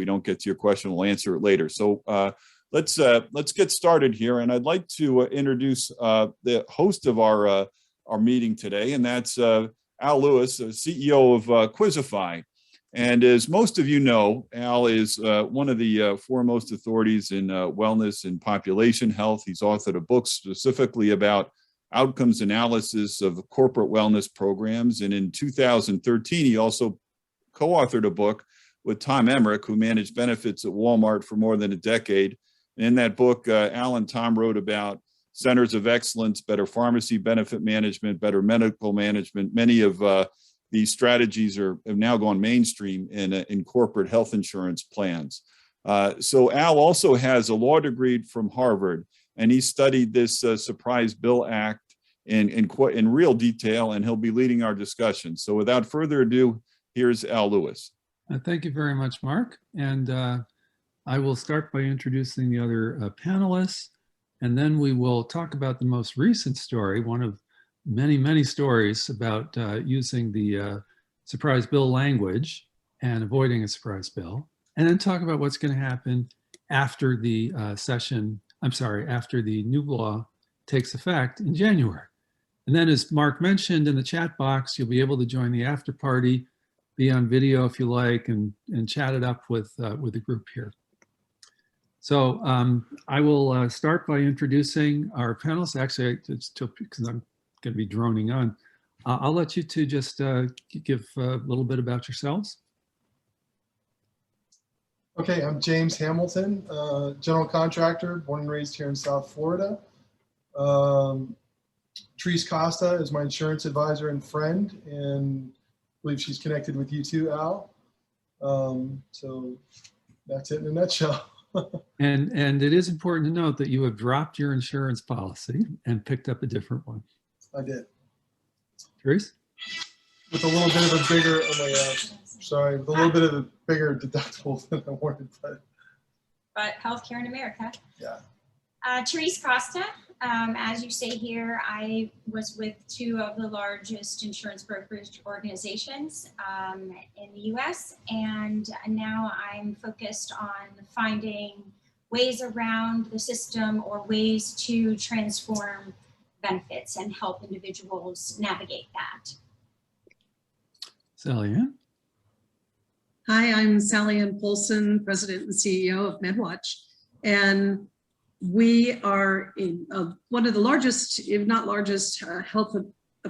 we don't get to your question, we'll answer it later. So let's get started here. And I'd like to introduce the host of our meeting today, and that's Al Lewis, CEO of Quizzify. And as most of you know, Al is one of the foremost authorities in wellness and population health. He's authored a book specifically about outcomes analysis of corporate wellness programs. And in 2013, he also co-authored a book with Tom Emmerich, who managed benefits at Walmart for more than a decade. And in that book, Al and Tom wrote about centers of excellence, better pharmacy benefit management, better medical management. Many of these strategies have now gone mainstream in corporate health insurance plans. So Al also has a law degree from Harvard, and he studied this Surprise Bill Act in real detail, and he'll be leading our discussion. So without further ado, here's Al Lewis. Thank you very much, Mark. And I will start by introducing the other panelists, and then we will talk about the most recent story, one of many, many stories about using the surprise bill language and avoiding a surprise bill, and then talk about what's going to happen after the after the new law takes effect in January. And then, as Mark mentioned in the chat box, you'll be able to join the after party, be on video if you like, and chat it up with the group here. So I will start by introducing our panelists. Actually, because I'm going to be droning on, I'll let you two just give a little bit about yourselves. Okay, I'm James Hamilton, general contractor, born and raised here in South Florida. Therese Costa is my insurance advisor and friend, and I believe she's connected with you too, Al. So that's it in a nutshell. And it is important to note that you have dropped your insurance policy and picked up a different one. I did. Therese? With a little bit of a bigger, oh my gosh, sorry, with a little bit of a bigger deductible than I wanted, but healthcare in America. Yeah. Therese Costa, as you say here, I was with two of the largest insurance brokerage organizations in the US, and now I'm focused on finding ways around the system or ways to transform benefits and help individuals navigate that. Sally Ann? Hi, I'm Sally Ann Polson, President and CEO of MedWatch. And we are in one of the largest, if not largest,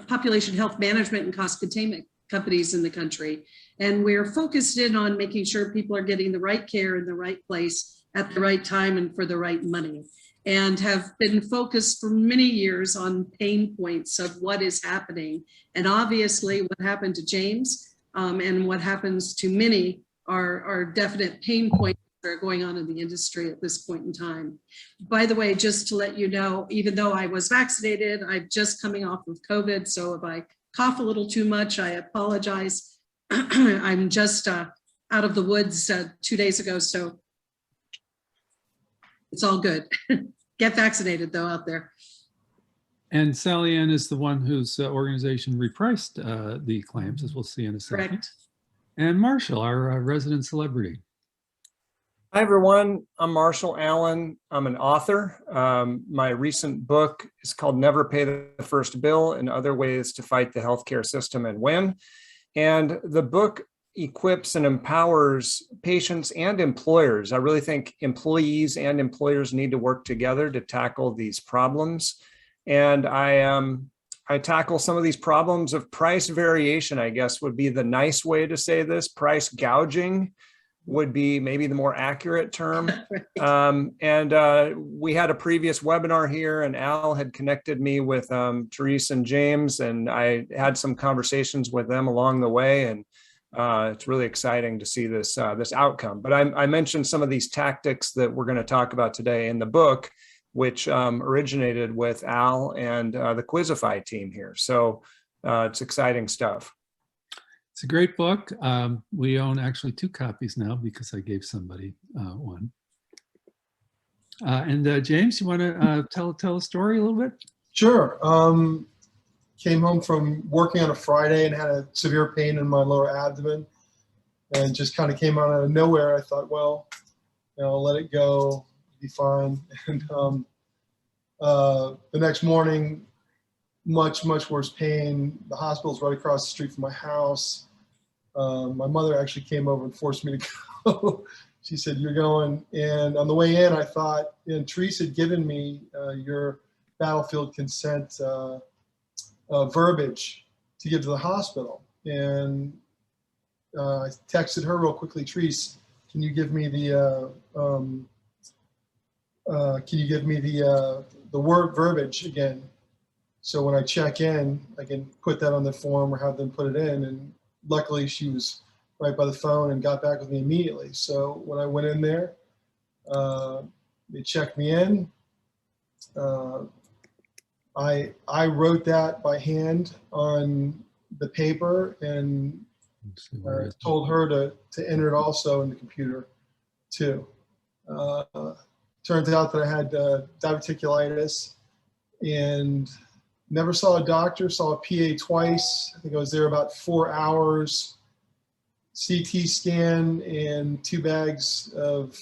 population health management and cost containment companies in the country. And we're focused in on making sure people are getting the right care in the right place at the right time and for the right money, and have been focused for many years on pain points of what is happening. And obviously what happened to James and what happens to many are definite pain points that are going on in the industry at this point in time. By the way, just to let you know, even though I was vaccinated, I'm just coming off of COVID. So if I cough a little too much, I apologize. I'm just out of the woods 2 days ago, so it's all good. Get vaccinated though out there. And Sally Ann is the one whose organization repriced the claims, as we'll see in a second. Correct. And Marshall, our resident celebrity. Hi, everyone. I'm Marshall Allen. I'm an author. My recent book is called Never Pay the First Bill and Other Ways to Fight the Healthcare System and Win. And the book equips and empowers patients and employers. I really think employees and employers need to work together to tackle these problems. And I tackle some of these problems of price variation, I guess would be the nice way to say this. Price gouging would be maybe the more accurate term. We had a previous webinar here, and Al had connected me with Therese and James, and I had some conversations with them along the way, and it's really exciting to see this outcome. But I mentioned some of these tactics that we're going to talk about today in the book, which originated with Al and the Quizzify team here. So it's exciting stuff. It's a great book. We own actually 2 copies now because I gave somebody one. And James, you want to tell a story a little bit? Sure. Came home from working on a Friday and had a severe pain in my lower abdomen. and just kind of came out of nowhere. I thought, well, I'll let it go, be fine. And the next morning, much worse pain. The hospital's right across the street from my house. My mother actually came over and forced me to go. She said, "You're going." And on the way in, I thought, and Teresa had given me your battlefield consent verbiage to give to the hospital. And I texted her real quickly, "Teresa, can you give me the word verbiage again? So when I check in, I can put that on the form or have them put it in." And luckily she was right by the phone and got back with me immediately. So when I went in there, they checked me in. I wrote that by hand on the paper and told her to enter it also in the computer too. Turns out that I had diverticulitis and never saw a doctor, saw a PA twice. I think I was there about 4 hours, CT scan and 2 bags of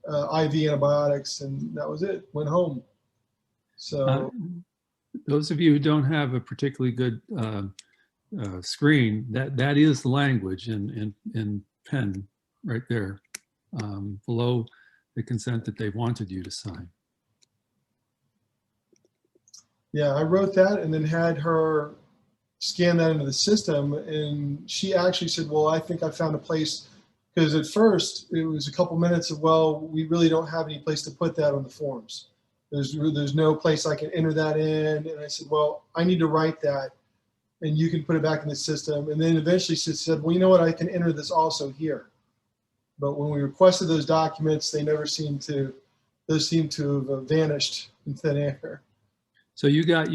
IV antibiotics, and that was it, went home. So those of you who don't have a particularly good screen, that is the language in pen right there below the consent that they wanted you to sign. Yeah, I wrote that and then had her scan that into the system. And she actually said, "Well, I think I found a place," because at first it was a couple minutes of, "Well, we really don't have any place to put that on the forms. There's no place I can enter that in." And I said, "Well, I need to write that and you can put it back in the system." And then eventually she said, "Well, you know what? I can enter this also here." But when we requested those documents, those seem to have vanished in thin air. So you got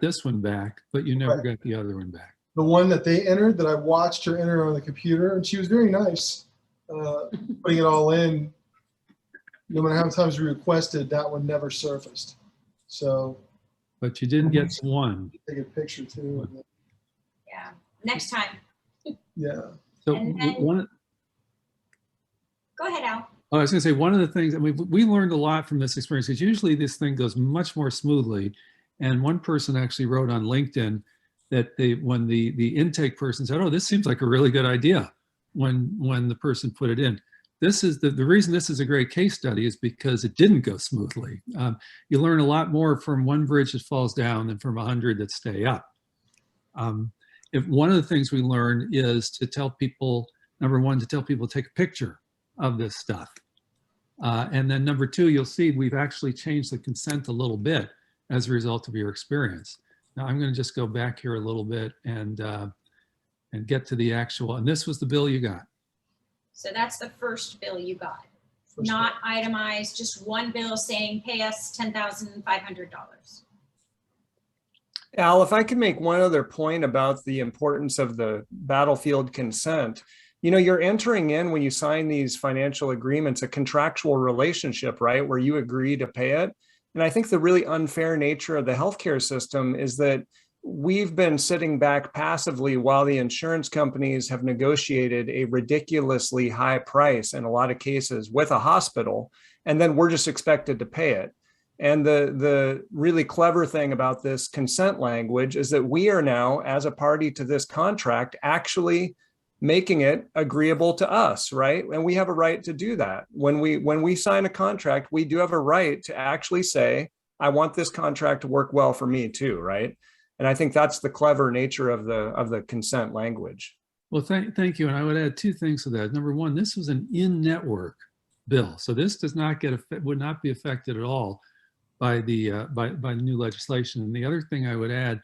this one back, but you never Right. got the other one back. The one that they entered, that I watched her enter on the computer, and she was very nice, putting it all in. No matter how many times we requested, that one never surfaced. So But you didn't get one. take a picture too. Yeah, next time. Yeah. So And then- Go ahead, Al. I was going to say, one of the things, I mean, we learned a lot from this experience, because usually this thing goes much more smoothly. And one person actually wrote on LinkedIn that when the intake person said, "Oh, this seems like a really good idea," when the person put it in. This is the reason this is a great case study is because it didn't go smoothly. You learn a lot more from one bridge that falls down than from 100 that stay up. If one of the things we learn is to tell people, number one, to tell people to take a picture of this stuff. And then number two, you'll see we've actually changed the consent a little bit as a result of your experience. Now I'm going to just go back here a little bit and get to the actual, and this was the bill you got. So that's the first bill you got, not itemized, just one bill saying pay us $10,500. Al, if I could make one other point about the importance of the battlefield consent. You know, you're entering in, when you sign these financial agreements, a contractual relationship, right, where you agree to pay it. And I think the really unfair nature of the healthcare system is that we've been sitting back passively while the insurance companies have negotiated a ridiculously high price in a lot of cases with a hospital, and then we're just expected to pay it. And the really clever thing about this consent language is that we are now, as a party to this contract, actually making it agreeable to us, right? And we have a right to do that. When we sign a contract, we do have a right to actually say, "I want this contract to work well for me too," right? And I think that's the clever nature of the consent language. Well, thank you. And I would add two things to that. Number one, this was an in-network bill. So this does not would not be affected at all by the by new legislation. And the other thing I would add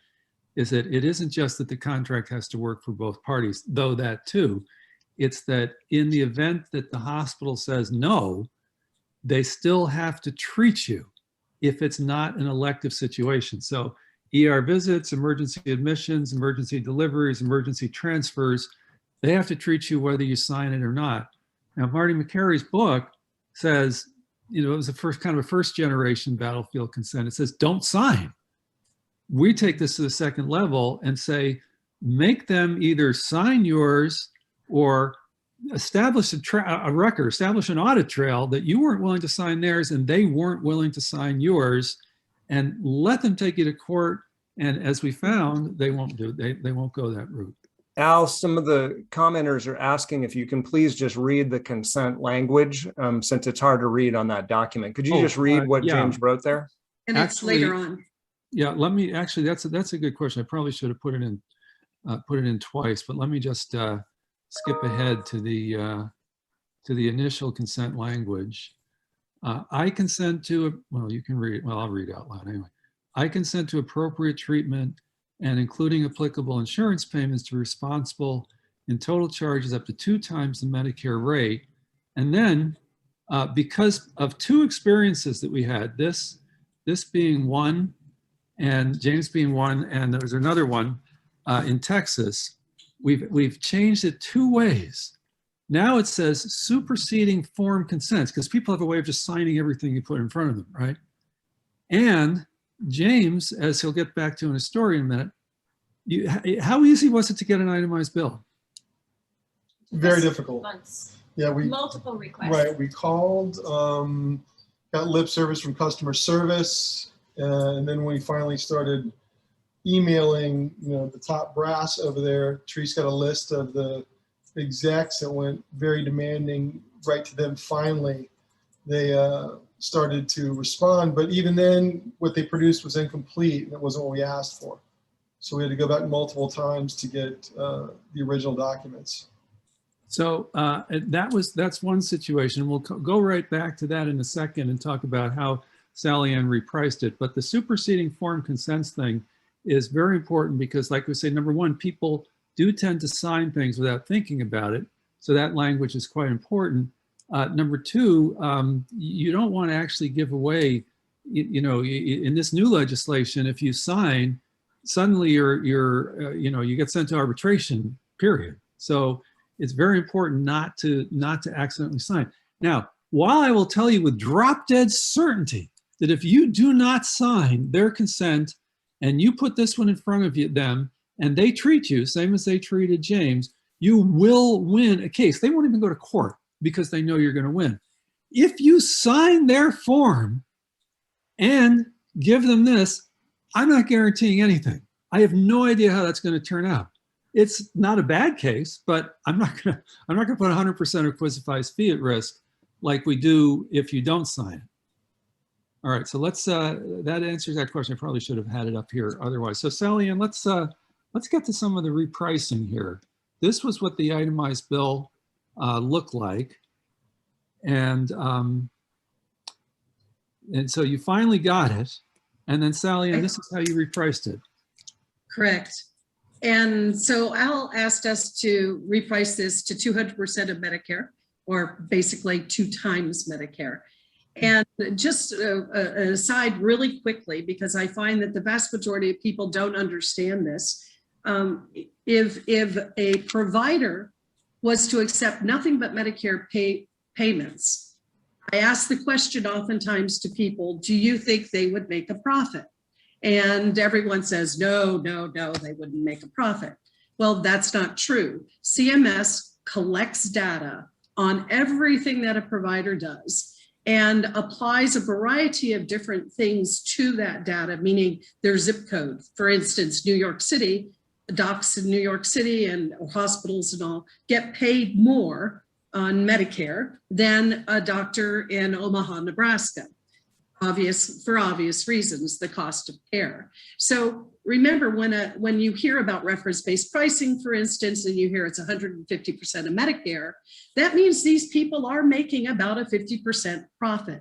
is that it isn't just that the contract has to work for both parties, though that too. It's that in the event that the hospital says no, they still have to treat you if it's not an elective situation. So ER visits, emergency admissions, emergency deliveries, emergency transfers, they have to treat you whether you sign it or not. Now, Marty McCary's book says, you know, it was the first kind of a first generation battlefield consent. It says, don't sign. We take this to the second level and say, make them either sign yours or establish a record, establish an audit trail that you weren't willing to sign theirs and they weren't willing to sign yours, and let them take you to court. And as we found, they won't go that route. Al, some of the commenters are asking if you can please just read the consent language, since it's hard to read on that document. Could you just read what yeah. James wrote there? And it's later on. Yeah, let me actually. That's a good question. I probably should have put it in twice, but let me just skip ahead to the initial consent language. I consent to. Well, you can read. Well, I'll read out loud anyway. I consent to appropriate treatment and including applicable insurance payments to responsible in total charges up to 2 times the Medicare rate. And then because of 2 experiences that we had, this being one and James being one, and there was another one in Texas, we've changed it 2 ways. Now it says superseding form consents, because people have a way of just signing everything you put in front of them, right? And James, as he'll get back to in a story in a minute, how easy was it to get an itemized bill? Very difficult. Months. Yeah, Multiple requests. right. We called, got lip service from customer service, and then we finally started emailing, the top brass over there. Therese got a list of the execs that went very demanding right to them. Finally, they started to respond, but even then what they produced was incomplete and it wasn't what we asked for. So we had to go back multiple times to get the original documents. So that's one situation. We'll go right back to that in a second and talk about how Sally Ann repriced it. But the superseding form consents thing is very important because, like we say, number one, people do tend to sign things without thinking about it. So that language is quite important. Number two, you don't want to actually give away, in this new legislation, if you sign, suddenly you get sent to arbitration, period. So it's very important not to accidentally sign. Now, while I will tell you with drop dead certainty that if you do not sign their consent and you put this one in front of them and they treat you same as they treated James, you will win a case. They won't even go to court because they know you're going to win. If you sign their form and give them this, I'm not guaranteeing anything. I have no idea how that's going to turn out. It's not a bad case, but I'm not going to put 100% of Quizzify's fee at risk like we do if you don't sign it. All right, so that answers that question. I probably should have had it up here otherwise. So Sally Ann, let's get to some of the repricing here. This was what the itemized bill looked like. And so you finally got it. And then Sally Ann, this is how you repriced it. Correct. And so Al asked us to reprice this to 200% of Medicare, or basically 2 times Medicare. And just an aside really quickly, because I find that the vast majority of people don't understand this. If a provider was to accept nothing but Medicare payments, I ask the question oftentimes to people, do you think they would make a profit? And everyone says, no, they wouldn't make a profit. Well, that's not true. CMS collects data on everything that a provider does and applies a variety of different things to that data, meaning their zip code. For instance, New York City, docs in New York City and hospitals and all get paid more on Medicare than a doctor in Omaha, Nebraska. For obvious reasons, the cost of care. So remember, when you hear about reference-based pricing, for instance, and you hear it's 150% of Medicare, that means these people are making about a 50% profit.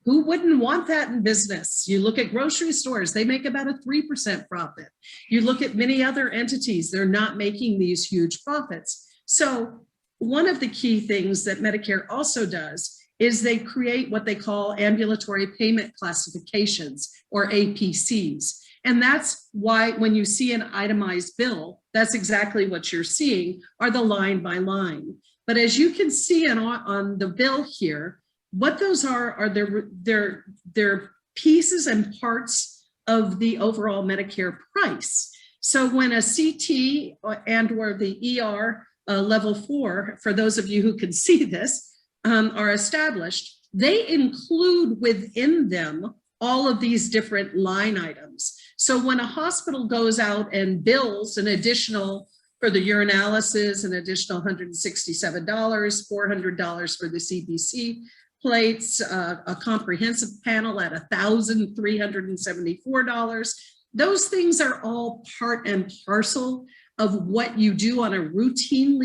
Who wouldn't want that in business? You look at grocery stores, they make about a 3% profit. You look at many other entities, they're not making these huge profits. So one of the key things that Medicare also does is they create what they call ambulatory payment classifications, or APCs. And that's why when you see an itemized bill, that's exactly what you're seeing, are the line by line. But as you can see on the bill here, what those are they're pieces and parts of the overall Medicare price. So when a CT or the ER level 4, for those of you who can see this, are established, they include within them all of these different line items. So when a hospital goes out and bills an additional, for the urinalysis, an additional $167, $400 for the CBC plates, a comprehensive panel at $1,374, those things are all part and parcel of what you do on a routine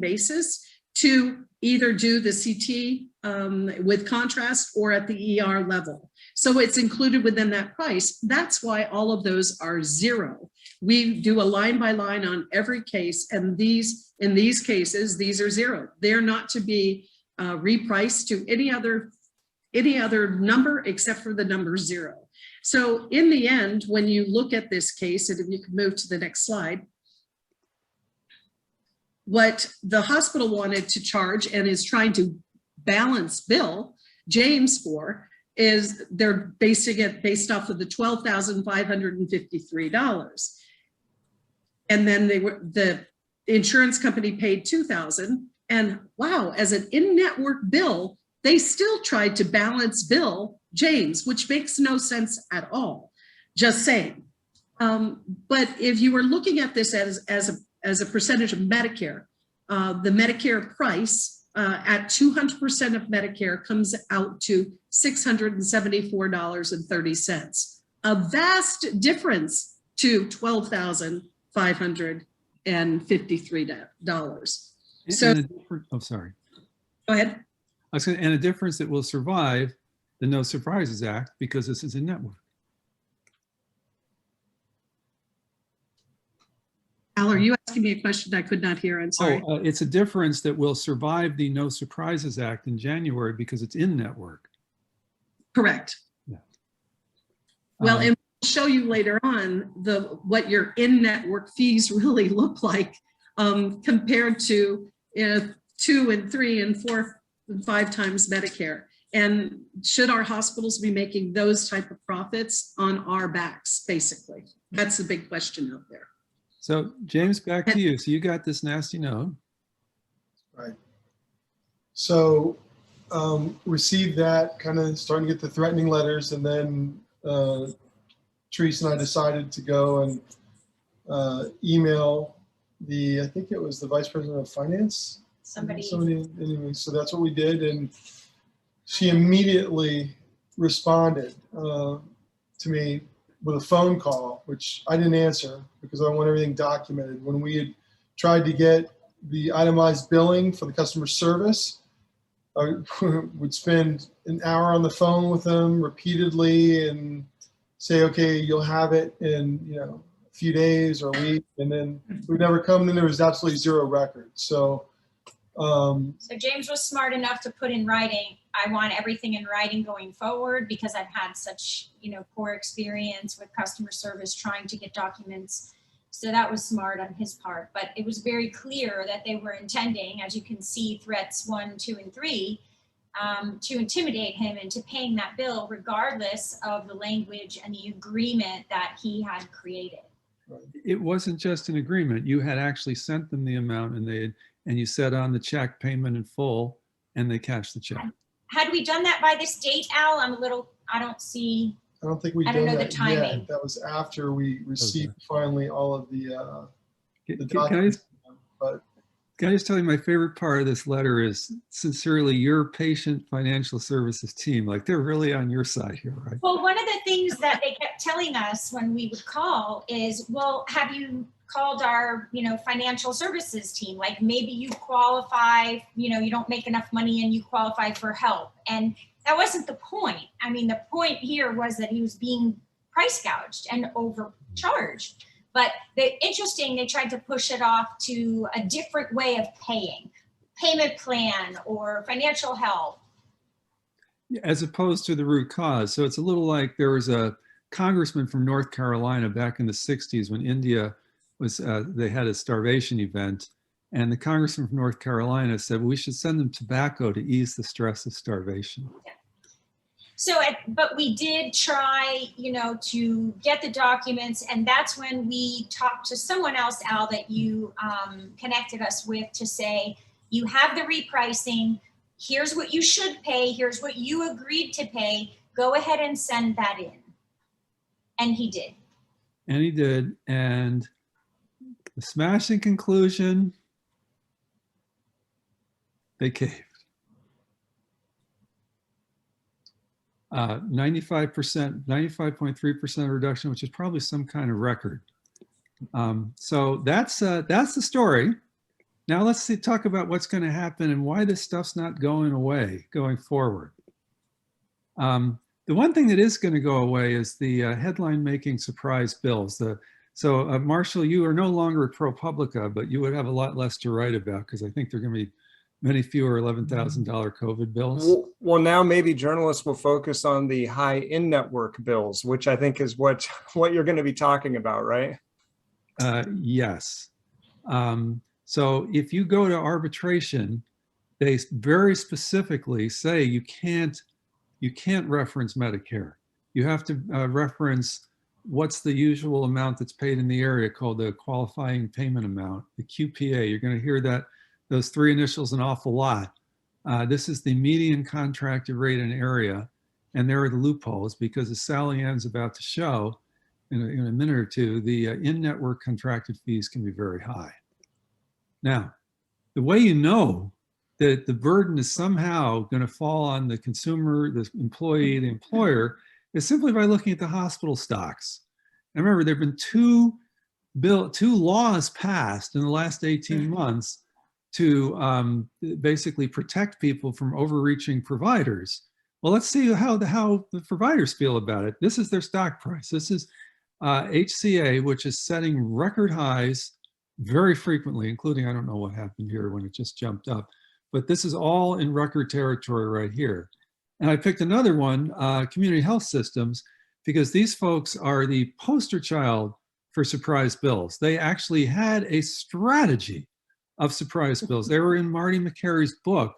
basis to either do the CT with contrast or at the ER level. So it's included within that price. That's why all of those are zero. We do a line by line on every case, and in these cases, these are zero. They're not to be repriced to any other number except for the number 0. So in the end, when you look at this case, and if you can move to the next slide, what the hospital wanted to charge and is trying to balance bill James for is they're basing it based off of the $12,553. And then the insurance company paid $2,000. And wow, as an in-network bill, they still tried to balance bill James, which makes no sense at all. Just saying. But if you were looking at this as a percentage of Medicare, the Medicare price at 200% of Medicare comes out to $674.30. A vast difference to $12,553. So, oh, sorry. Go ahead. I was going to, and a difference that will survive the No Surprises Act because this is a network. Al, are you asking me a question I could not hear? I'm sorry. Oh, it's a difference that will survive the No Surprises Act in January because it's in network. Correct. Yeah. Well, and we'll show you later on what your in-network fees really look like compared to 2 and 3 and 4 and 5 times Medicare. And should our hospitals be making those type of profits on our backs, basically? That's the big question out there. So James, back to you. So you got this nasty note. Right. So received that, kind of starting to get the threatening letters, and then Therese and I decided to go and email I think it was the Vice President of Finance. Somebody, anyway, so that's what we did, and she immediately responded to me with a phone call, which I didn't answer because I want everything documented. When we had tried to get the itemized billing for the customer service, I would spend an hour on the phone with them repeatedly and say, okay, you'll have it in a few days or a week, and then we'd never come. Then there was absolutely zero record. So James was smart enough to put in writing, I want everything in writing going forward because I've had such, poor experience with customer service trying to get documents. So that was smart on his part, but it was very clear that they were intending, as you can see, threats 1, 2, and 3, to intimidate him into paying that bill regardless of the language and the agreement that he had created. It wasn't just an agreement. You had actually sent them the amount and you said on the check payment in full and they cashed the check. Had we done that by this date, Al? I don't think we did know that the timing. yet. That was after we received finally all of the Can documents. But I just tell you my favorite part of this letter is sincerely your patient financial services team. Like they're really on your side here, right? Well, one of the things that they kept telling us when we would call is, well, have you called our, financial services team? Like maybe you qualify, you don't make enough money and you qualify for help. And that wasn't the point. I mean, the point here was that he was being price gouged and overcharged. But they tried to push it off to a different way of paying, payment plan or financial help. As opposed to the root cause. So it's a little like there was a congressman from North Carolina back in the 60s when India was, they had a starvation event. And the congressman from North Carolina said, well, we should send them tobacco to ease the stress of starvation. But we did try, to get the documents, and that's when we talked to someone else, Al, that you connected us with, to say, you have the repricing, here's what you should pay, here's what you agreed to pay, go ahead and send that in. And he did. And he did. And the smashing conclusion, they caved. 95%, 95.3% reduction, which is probably some kind of record. So that's the story. Now let's talk about what's going to happen and why this stuff's not going away going forward. The one thing that is going to go away is the headline-making surprise bills. So Marshall, you are no longer at ProPublica, but you would have a lot less to write about, because I think there are going to be many fewer $11,000 COVID bills. Well, now maybe journalists will focus on the high in-network bills, which I think is what you're going to be talking about, right? Yes. So if you go to arbitration, they very specifically say you can't reference Medicare. You have to reference what's the usual amount that's paid in the area, called the qualifying payment amount, the QPA. You're going to hear those three initials an awful lot. This is the median contracted rate in area, and there are the loopholes, because as Sally Ann's about to show in a minute or two, the in-network contracted fees can be very high. Now, the way you know that the burden is somehow going to fall on the consumer, the employee, the employer, is simply by looking at the hospital stocks. And remember, there have been two laws passed in the last 18 months to basically protect people from overreaching providers. Well, let's see how the providers feel about it. This is their stock price. This is HCA, which is setting record highs very frequently, including, I don't know what happened here when it just jumped up, but this is all in record territory right here. And I picked another one, Community Health Systems, because these folks are the poster child for surprise bills. They actually had a strategy of surprise bills. They were in Marty McCary's book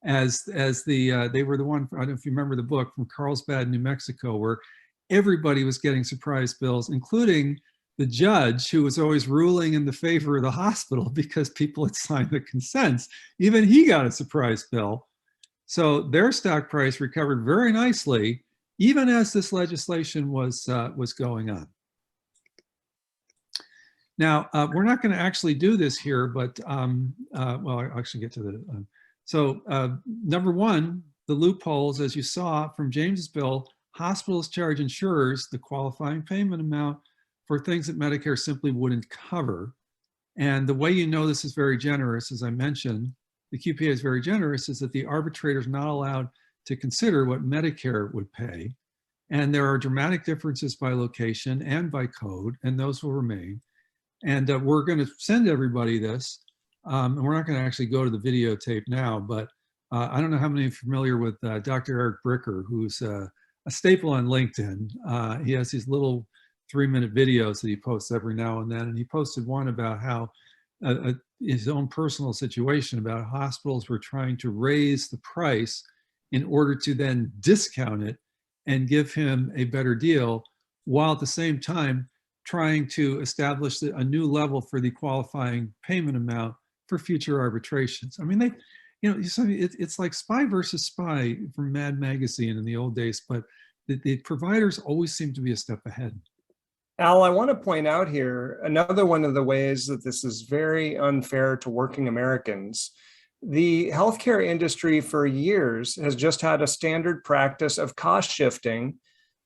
as they were the one, I don't know if you remember the book, from Carlsbad, New Mexico, where everybody was getting surprise bills, including the judge, who was always ruling in the favor of the hospital because people had signed the consents. Even he got a surprise bill. So their stock price recovered very nicely, even as this legislation was going on. Now, we're not going to actually do this here, but well, I'll actually get to the, number one, the loopholes, as you saw from James's bill, hospitals charge insurers the qualifying payment amount for things that Medicare simply wouldn't cover. And the way you know this is very generous, as I mentioned, the QPA is very generous, is that the arbitrator is not allowed to consider what Medicare would pay. And there are dramatic differences by location and by code, and those will remain. And we're going to send everybody this. And we're not going to actually go to the videotape now, but I don't know how many are familiar with Dr. Eric Bricker, who's a staple on LinkedIn. He has these little 3-minute videos that he posts every now and then. And he posted one about how his own personal situation, about hospitals were trying to raise the price in order to then discount it and give him a better deal, while at the same time trying to establish a new level for the qualifying payment amount for future arbitrations. I mean, it's like Spy versus Spy from Mad Magazine in the old days, but the providers always seem to be a step ahead. Al, I want to point out here, another one of the ways that this is very unfair to working Americans. The healthcare industry for years has just had a standard practice of cost shifting.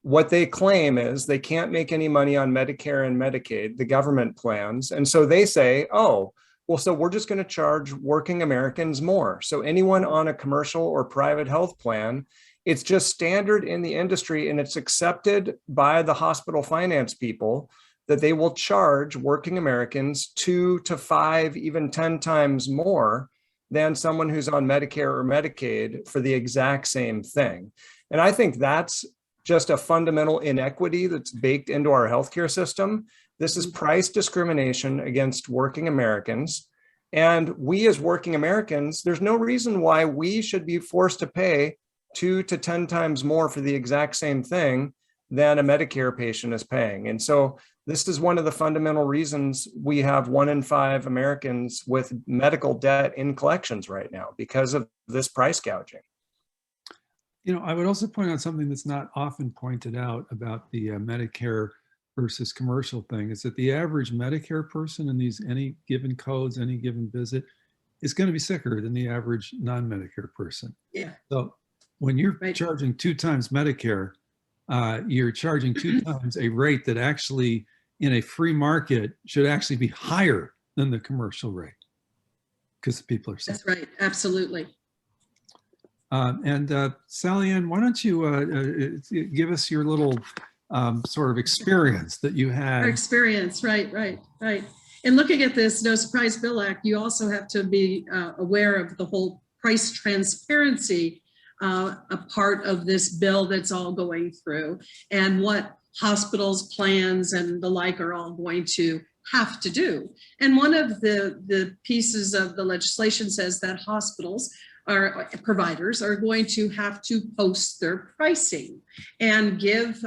What they claim is they can't make any money on Medicare and Medicaid, the government plans. And so they say, oh, well, so we're just going to charge working Americans more. So anyone on a commercial or private health plan, it's just standard in the industry, and it's accepted by the hospital finance people that they will charge working Americans 2 to 5, even 10 times more than someone who's on Medicare or Medicaid for the exact same thing. And I think that's just a fundamental inequity that's baked into our healthcare system. This is price discrimination against working Americans. And we as working Americans, there's no reason why we should be forced to pay 2 to 10 times more for the exact same thing than a Medicare patient is paying. And so this is one of the fundamental reasons we have 1 in 5 Americans with medical debt in collections right now, because of this price gouging. You know, I would also point out something that's not often pointed out about the Medicare versus commercial thing, is that the average Medicare person in these any given codes, any given visit, is going to be sicker than the average non-Medicare person. Yeah. So when you're Right. charging 2 times Medicare, you're charging 2 times a rate that actually in a free market should actually be higher than the commercial rate, because people are sick. That's right. Absolutely. And Sally Ann, why don't you give us your little sort of experience that you Our had? experience, right. And looking at this No Surprise Bill Act, you also have to be aware of the whole price transparency, a part of this bill that's all going through, and what hospitals, plans, and the like are all going to have to do. And one of the pieces of the legislation says that hospitals providers are going to have to post their pricing and give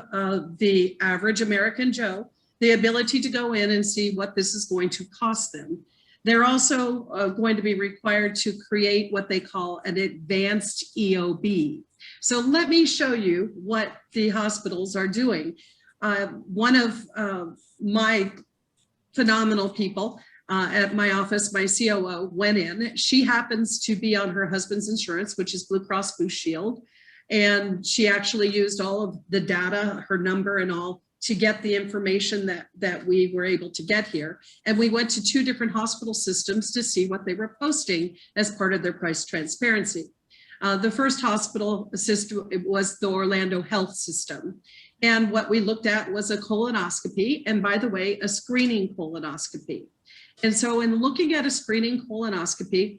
the average American Joe the ability to go in and see what this is going to cost them. They're also going to be required to create what they call an advanced EOB. So let me show you what the hospitals are doing. One of my phenomenal people at my office, my COO, went in. She happens to be on her husband's insurance, which is Blue Cross Blue Shield. And she actually used all of the data, her number and all, to get the information that we were able to get here. And we went to 2 different hospital systems to see what they were posting as part of their price transparency. The first hospital system was the Orlando Health System. And what we looked at was a colonoscopy, and by the way, a screening colonoscopy. And so in looking at a screening colonoscopy,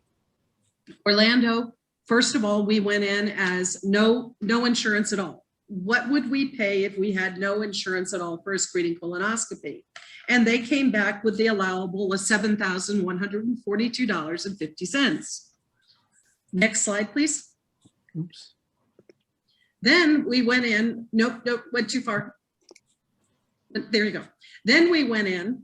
Orlando, first of all, we went in as no insurance at all. What would we pay if we had no insurance at all for a screening colonoscopy? And they came back with the allowable of $7,142.50. Next slide, please. Oops. Then we went in, nope, went too far. There you go. Then we went in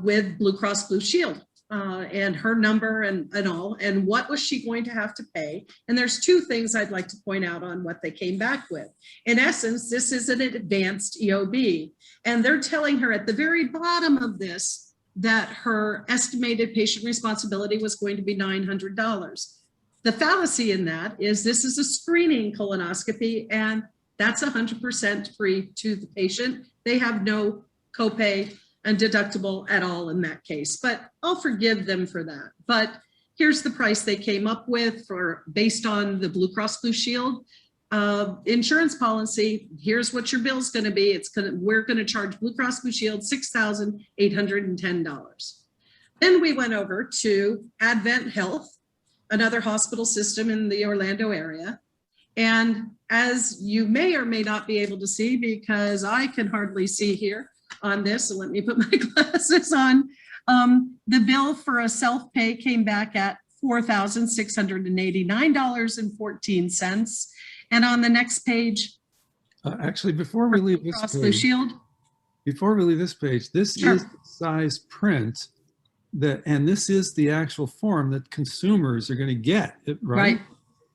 with Blue Cross Blue Shield and her number and all, and what was she going to have to pay? And there's 2 things I'd like to point out on what they came back with. In essence, this is an advanced EOB, and they're telling her at the very bottom of this that her estimated patient responsibility was going to be $900. The fallacy in that is this is a screening colonoscopy, and that's 100% free to the patient. They have no copay and deductible at all in that case, but I'll forgive them for that. But here's the price they came up with based on the Blue Cross Blue Shield insurance policy. Here's what your bill's going to be. We're going to charge Blue Cross Blue Shield $6,810. Then we went over to Advent Health, another hospital system in the Orlando area. And as you may or may not be able to see, because I can hardly see here on this, so let me put my glasses on. The bill for a self-pay came back at $4,689.14. And on the next page, Actually, before we leave this Blue page, Shield. this Sure. is the size print and this is the actual form that consumers are going to get, right?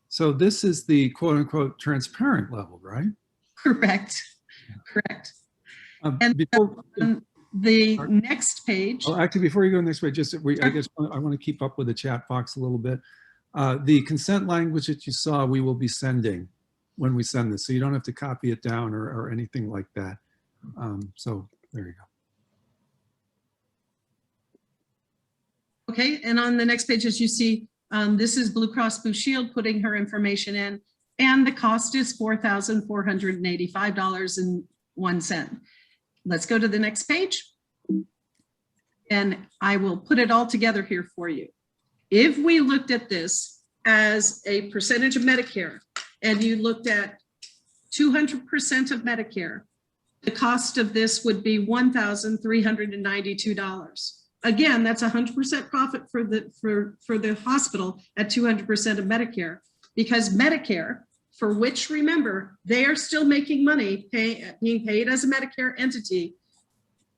So this is the quote unquote transparent level, right? Correct. And before, the next page. actually, before you go to the next page, I want to keep up with the chat box a little bit. The consent language that you saw, we will be sending when we send this. So you don't have to copy it down or anything like that. So there you go. Okay, and on the next page, as you see, this is Blue Cross Blue Shield putting her information in, and the cost is $4,485.01. Let's go to the next page, and I will put it all together here for you. If we looked at this as a percentage of Medicare, and you looked at 200% of Medicare, the cost of this would be $1,392. Again, that's 100% profit for the hospital at 200% of Medicare, because Medicare for which, remember, they are still making money, being paid as a Medicare entity.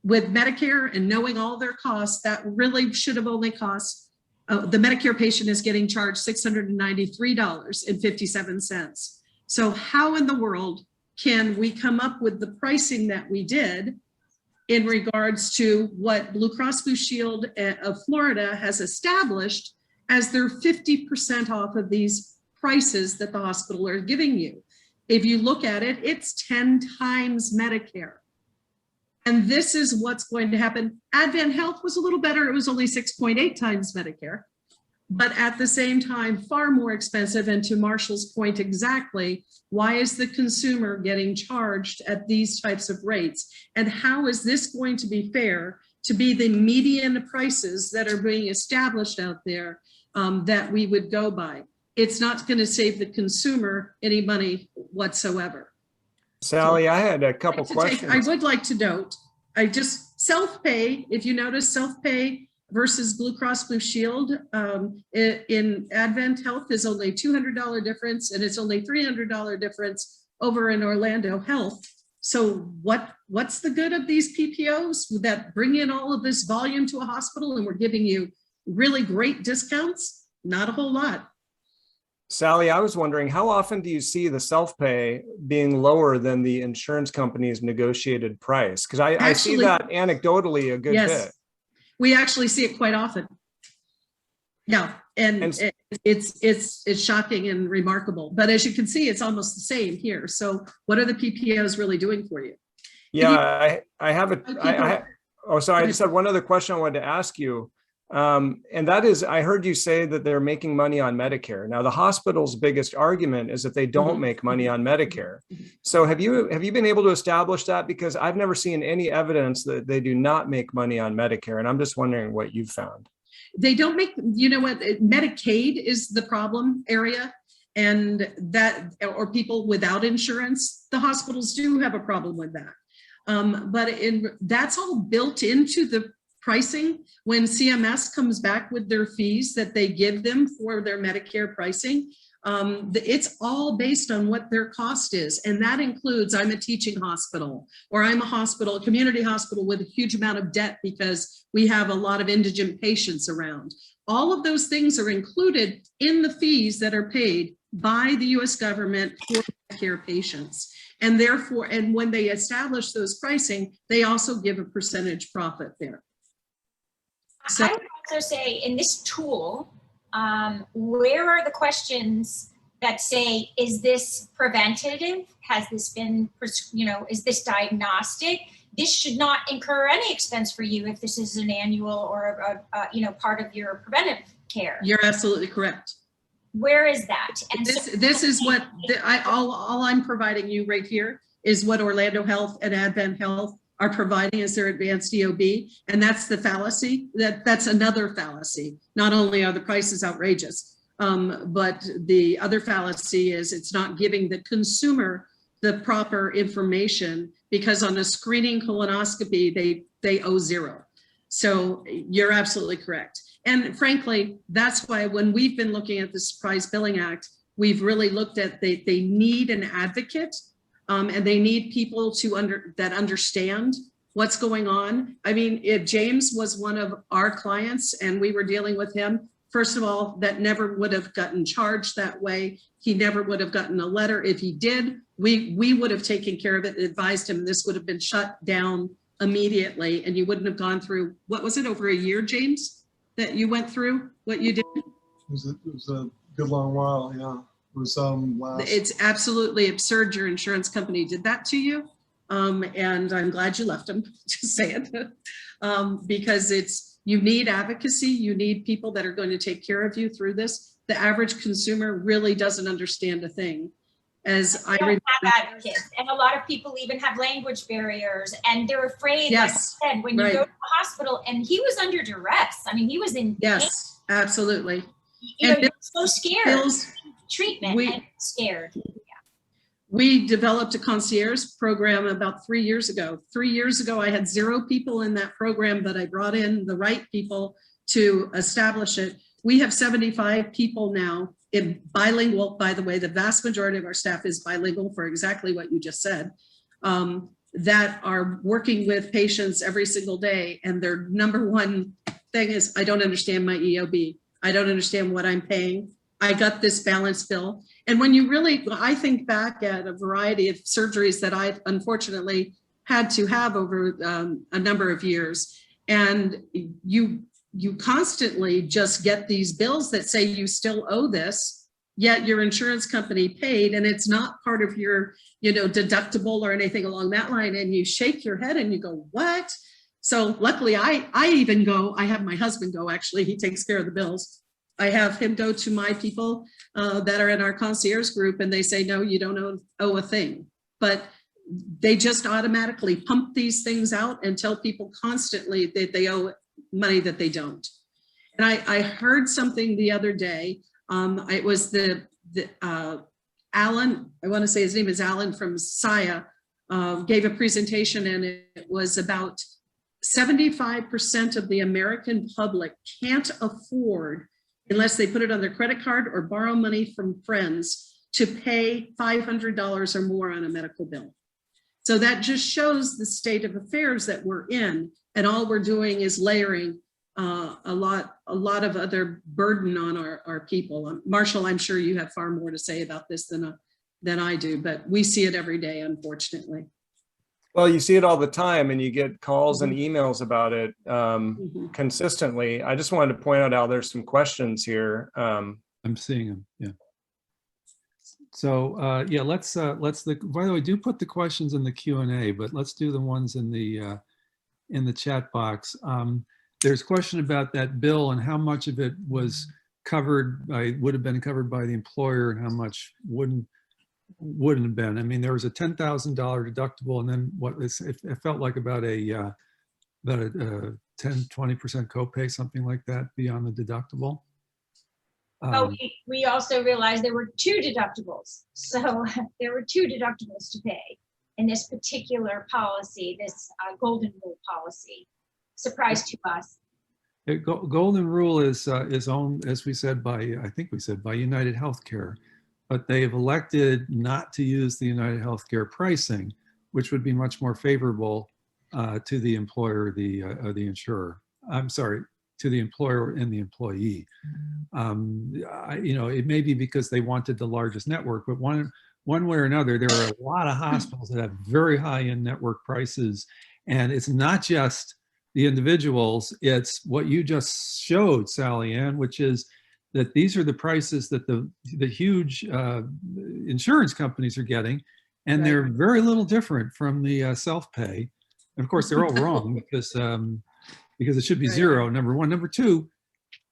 With Medicare and knowing all their costs, that really should have only cost, the Medicare patient is getting charged $693.57. So how in the world can we come up with the pricing that we did in regards to what Blue Cross Blue Shield of Florida has established as their 50% off of these prices that the hospital are giving you? If you look at it, it's 10 times Medicare. And this is what's going to happen. Advent Health was a little better. It was only 6.8 times Medicare, but at the same time, far more expensive. And to Marshall's point exactly, why is the consumer getting charged at these types of rates? And how is this going to be fair to be the median prices that are being established out there that we would go by? It's not going to save the consumer any money whatsoever. Sally, I had a couple questions. I would like to note, I just self-pay, if you notice, self-pay versus Blue Cross Blue Shield in Advent Health is only $200 difference, and it's only $300 difference over in Orlando Health. So what's the good of these PPOs that bring in all of this volume to a hospital and we're giving you really great discounts? Not a whole lot. Sally, I was wondering, how often do you see the self-pay being lower than the insurance company's negotiated price? Because I see that anecdotally a good bit. We actually see it quite often. Yeah, and it's shocking and remarkable. But as you can see, it's almost the same here. So what are the PPOs really doing for you? Yeah, I just had one other question I wanted to ask you. And that is, I heard you say that they're making money on Medicare. Now, the hospital's biggest argument is that they don't make money on Medicare. So have you been able to establish that? Because I've never seen any evidence that they do not make money on Medicare. And I'm just wondering what you've found. They don't make, you know what, Medicaid is the problem area. And that, or people without insurance, the hospitals do have a problem with that. But that's all built into the pricing. When CMS comes back with their fees that they give them for their Medicare pricing, it's all based on what their cost is. And that includes, I'm a teaching hospital, or I'm a hospital, a community hospital with a huge amount of debt because we have a lot of indigent patients around. All of those things are included in the fees that are paid by the US government for Medicare patients. And therefore, and when they establish those pricing, they also give a percentage profit there. So, I would also say in this tool, where are the questions that say, is this preventative? Has this been, is this diagnostic? This should not incur any expense for you if this is an annual or part of your preventive care. You're absolutely correct. Where is that? And this is what all I'm providing you right here is what Orlando Health and Advent Health are providing as their advanced EOB. And that's the fallacy. That's another fallacy. Not only are the prices outrageous, but the other fallacy is it's not giving the consumer the proper information, because on a screening colonoscopy, they owe zero. So you're absolutely correct. And frankly, that's why when we've been looking at the Surprise Billing Act, we've really looked at they need an advocate. And they need people that understand what's going on. I mean, if James was one of our clients and we were dealing with him, first of all, that never would have gotten charged that way. He never would have gotten a letter. If he did, we would have taken care of it and advised him this would have been shut down immediately. And you wouldn't have gone through, what was it, over a year, James, that you went through what you did? It was a good long while, yeah. It's absolutely absurd your insurance company did that to you. And I'm glad you left them, just saying, because you need advocacy. You need people that are going to take care of you through this. The average consumer really doesn't understand a thing. As I remember, advocates, and a lot of people even have language barriers, and they're afraid. Yes, like I said, when you go to the hospital, and he was under duress. I mean, he was in yes, pain. Absolutely. He was so scared. Treatment and scared. Yeah. We developed a concierge program about 3 years ago. 3 years ago, I had 0 people in that program, but I brought in the right people to establish it. We have 75 people now bilingual, by the way, the vast majority of our staff is bilingual for exactly what you just said, that are working with patients every single day. And their number one thing is, I don't understand my EOB. I don't understand what I'm paying. I got this balance bill. And when you really, I think back at a variety of surgeries that I've unfortunately had to have over a number of years, and you constantly just get these bills that say you still owe this, yet your insurance company paid, and it's not part of your, deductible or anything along that line. And you shake your head and you go, what? So luckily I have my husband go, actually, he takes care of the bills. I have him go to my people that are in our concierge group, and they say, no, you don't owe a thing. But they just automatically pump these things out and tell people constantly that they owe money that they don't. And I heard something the other day. It was Alan, I want to say his name is Alan from SIA, gave a presentation, and it was about 75% of the American public can't afford, unless they put it on their credit card or borrow money from friends, to pay $500 or more on a medical bill. So that just shows the state of affairs that we're in, and all we're doing is layering a lot of other burden on our people. Marshall, I'm sure you have far more to say about this than I do, but we see it every day, unfortunately. Well, you see it all the time, and you get calls and emails about it consistently. I just wanted to point out how there's some questions here. I'm seeing them. Yeah. So yeah, let's by the way, do put the questions in the Q&A, but let's do the ones in the chat box. There's a question about that bill and how much of it was would have been covered by the employer, and how much wouldn't have been. I mean, there was a $10,000 deductible, and then it felt like about a 10-20% copay, something like that, beyond the deductible. We also realized there were two deductibles. So there were two deductibles to pay in this particular policy, this golden rule policy. Surprise to us. Golden rule is owned, as we said, I think we said by United Healthcare, but they have elected not to use the United Healthcare pricing, which would be much more favorable to the employer, the insurer. I'm sorry, to the employer and the employee. It may be because they wanted the largest network, but one way or another, there are a lot of hospitals that have very high in-network prices, and it's not just the individuals, it's what you just showed, Sally Ann, which is that these are the prices that the huge insurance companies are getting, and Right. they're very little different from the self-pay. And of course, they're all wrong because it should be Right. zero, number one. Number two,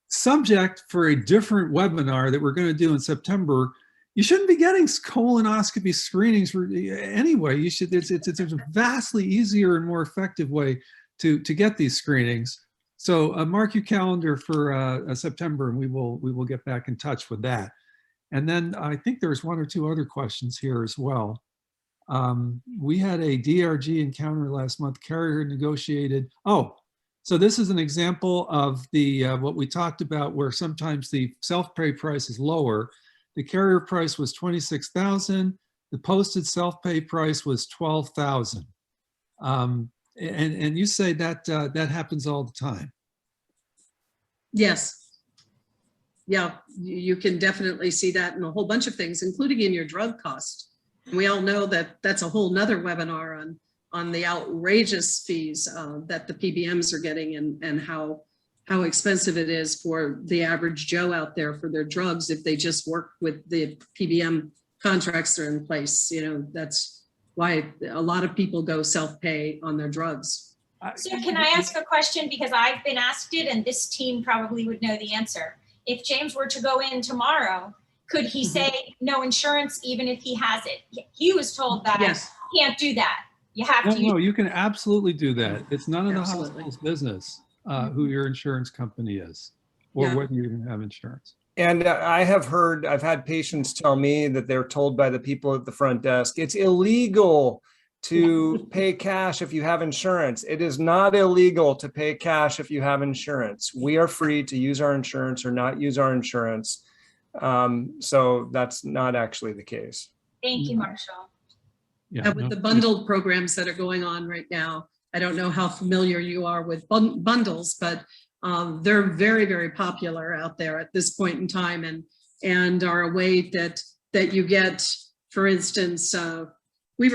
subject for a different webinar that we're going to do in September. You shouldn't be getting colonoscopy screenings anyway. You should. It's a vastly easier and more effective way to get these screenings. So mark your calendar for September, and we will get back in touch with that. And then I think there's one or two other questions here as well. We had a DRG encounter last month. Carrier negotiated. Oh, so this is an example of the what we talked about, where sometimes the self-pay price is lower. The carrier price was $26,000. The posted self-pay price was $12,000. And you say that that happens all the time. Yes. Yeah, you can definitely see that in a whole bunch of things, including in your drug cost. And we all know that that's a whole nother webinar on the outrageous fees that the PBMs are getting, and how expensive it is for the average Joe out there for their drugs if they just work with the PBM contracts that are in place. That's why a lot of people go self-pay on their drugs. So can I ask a question, because I've been asked it, and this team probably would know the answer. If James were to go in tomorrow, could he say no insurance even if he has it? He was told that. Yes. You can't do that. You have to. No, you can absolutely do that. It's none of the Absolutely. hospital's business who your insurance company is, or Yeah. whether you even have insurance. And I've had patients tell me that they're told by the people at the front desk, it's illegal to pay cash if you have insurance. It is not illegal to pay cash if you have insurance. We are free to use our insurance or not use our insurance. So that's not actually the case. Thank you, Marshall. Yeah, With no, the bundled programs that are going on right now, I don't know how familiar you are with bundles, but they're very, very popular out there at this point in time, and are a way that you get, for instance, we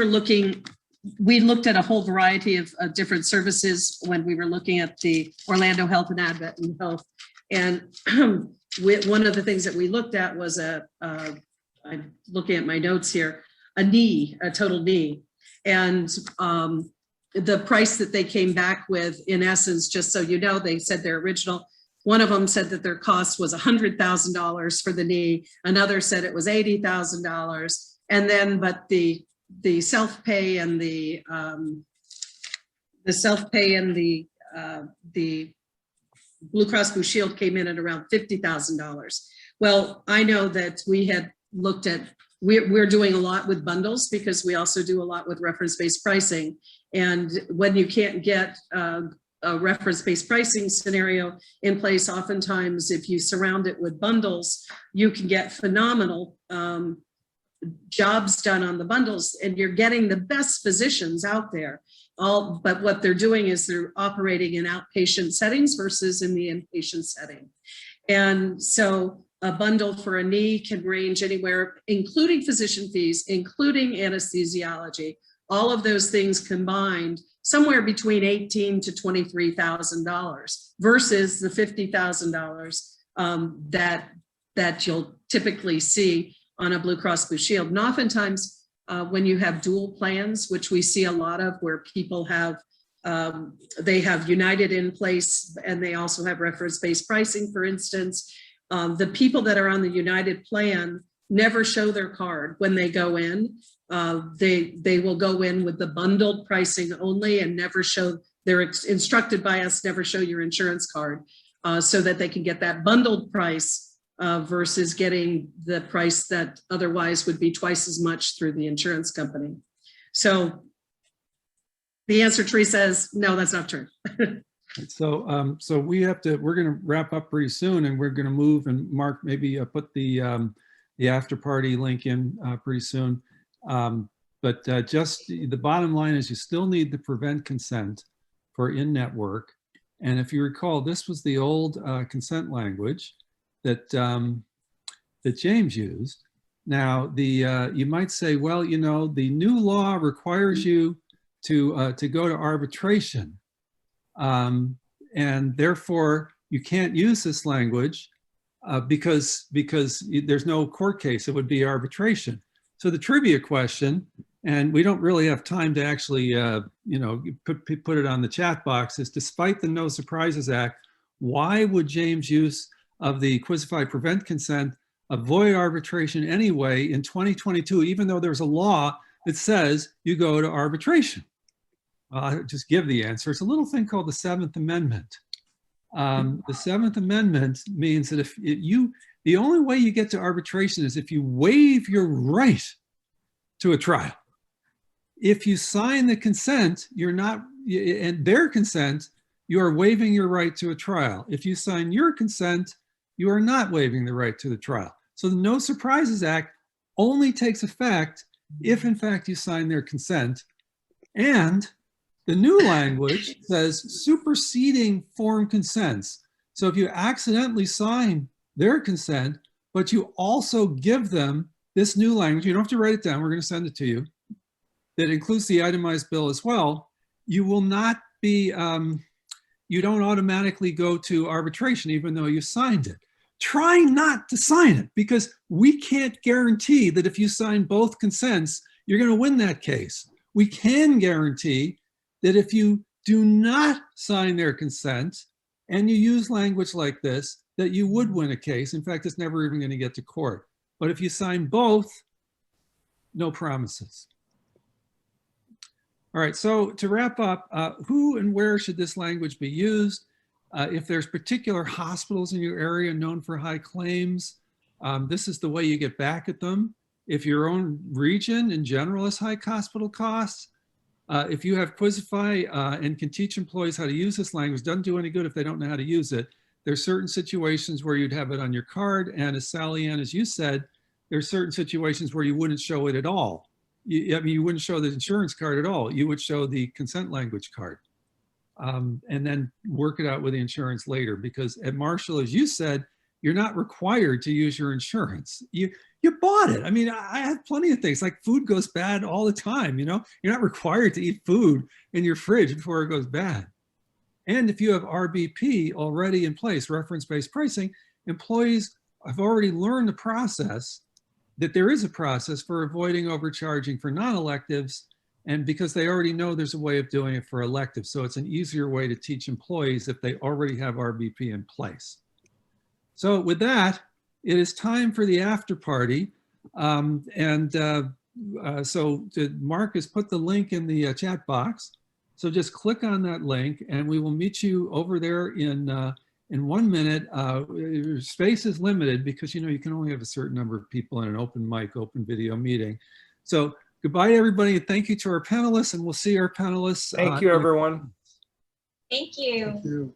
looked at a whole variety of different services when we were looking at the Orlando Health and Advent Health. And one of the things that we looked at was I'm looking at my notes here, a total knee. And the price that they came back with, in essence, just so you know, they said their original, one of them said that their cost was $100,000 for the knee. Another said it was $80,000. And then, but the self-pay and the Blue Cross Blue Shield came in at around $50,000. Well, I know that we had looked at, we're doing a lot with bundles because we also do a lot with reference-based pricing. And when you can't get a reference-based pricing scenario in place, oftentimes if you surround it with bundles, you can get phenomenal jobs done on the bundles, and you're getting the best physicians out there. But what they're doing is they're operating in outpatient settings versus in the inpatient setting. And so a bundle for a knee can range anywhere, including physician fees, including anesthesiology, all of those things combined, somewhere between $18,000 to $23,000 versus the $50,000 that you'll typically see on a Blue Cross Blue Shield. And oftentimes when you have dual plans, which we see a lot of, where people have, they have United in place and they also have reference-based pricing, for instance, the people that are on the United plan never show their card when they go in. They will go in with the bundled pricing only and never show, they're instructed by us, never show your insurance card so that they can get that bundled price versus getting the price that otherwise would be twice as much through the insurance company. So the answer, Teresa, is no, that's not true. So we're going to wrap up pretty soon, and we're going to move, and Mark, maybe put the after party link in pretty soon. But just the bottom line is you still need the prevent consent for in-network. And if you recall, this was the old consent language that James used. Now, you might say, well, you know, the new law requires you to go to arbitration, and therefore you can't use this language because there's no court case. It would be arbitration. So the trivia question, and we don't really have time to actually, put it on the chat box, is despite the No Surprises Act, why would James' use of the Quizzify prevent consent avoid arbitration anyway in 2022, even though there's a law that says you go to arbitration? I'll just give the answer. It's a little thing called the Seventh Amendment. The Seventh Amendment means that the only way you get to arbitration is if you waive your right to a trial. If you sign the consent, you're not, and their consent, you are waiving your right to a trial. If you sign your consent, you are not waiving the right to the trial. So the No Surprises Act only takes effect if, in fact, you sign their consent. And the new language says superseding form consents. So if you accidentally sign their consent, but you also give them this new language, you don't have to write it down, we're going to send it to you, that includes the itemized bill as well, you will not be, you don't automatically go to arbitration even though you signed it. Try not to sign it, because we can't guarantee that if you sign both consents, you're going to win that case. We can guarantee that if you do not sign their consent and you use language like this, that you would win a case. In fact, it's never even going to get to court. But if you sign both, no promises. All right, so to wrap up, who and where should this language be used? If there's particular hospitals in your area known for high claims, this is the way you get back at them. If your own region in general has high hospital costs, if you have Quizzify and can teach employees how to use this language, doesn't do any good if they don't know how to use it, There's certain situations where you'd have it on your card. And as Sally Ann, as you said, there's certain situations where you wouldn't show it at all. I mean, you wouldn't show the insurance card at all. You would show the consent language card. And then work it out with the insurance later, because at Marshall, as you said, you're not required to use your insurance. You bought it. I mean, I have plenty of things, like food goes bad all the time, you know? You're not required to eat food in your fridge before it goes bad. And if you have RBP already in place, reference-based pricing, employees have already learned the process, that there is a process for avoiding overcharging for non-electives, and because they already know there's a way of doing it for electives. So it's an easier way to teach employees if they already have RBP in place. So with that, it is time for the after party. So Mark has put the link in the chat box. So just click on that link and we will meet you over there in 1 minute. Space is limited because, you know, you can only have a certain number of people in an open mic, open video meeting. So goodbye, everybody. And thank you to our panelists, and we'll see our panelists. Thank you, everyone. Thank you. Thank you.